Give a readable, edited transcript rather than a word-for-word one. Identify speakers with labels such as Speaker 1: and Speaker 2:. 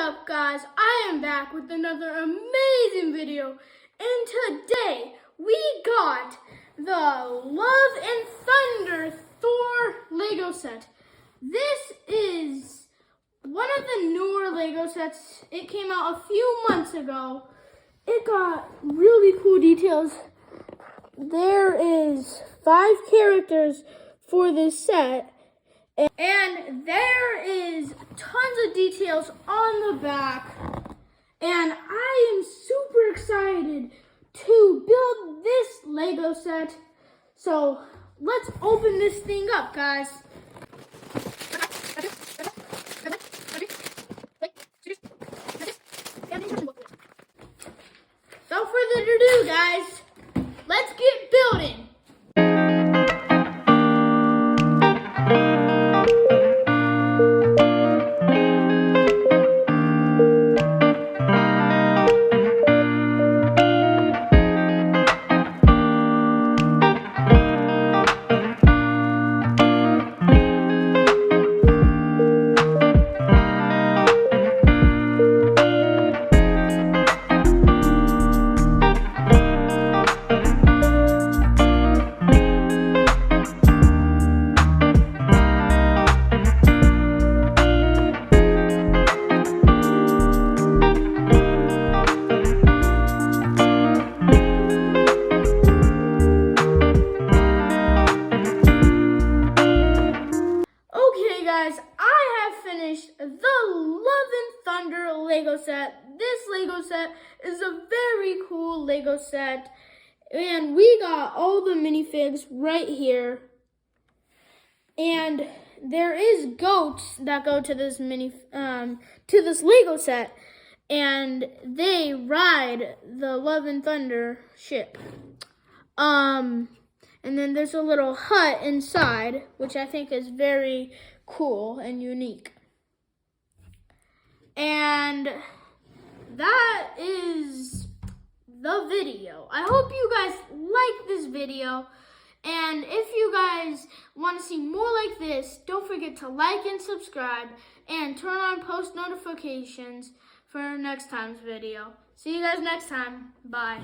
Speaker 1: up, guys? I am back with another amazing video, and today we got the Love and Thunder Thor Lego set. This is one of the newer Lego sets. It came out a few months ago. It got really cool details. There is 5 characters for this set. And there is tons of details on the back. And I am super excited to build this Lego set. So let's open this thing up, guys. Without further ado, guys, let's get building. Guys, I have finished the Love and Thunder Lego set. This Lego set is a very cool Lego set, and we got all the minifigs right here. And there is goats that go to this this Lego set, and they ride the Love and Thunder ship. And then there's a little hut inside, which I think is very cool and unique. And that is the video. I hope you guys like this video. And if you guys want to see more like this, don't forget to like and subscribe and turn on post notifications for next time's video. See you guys next time. Bye.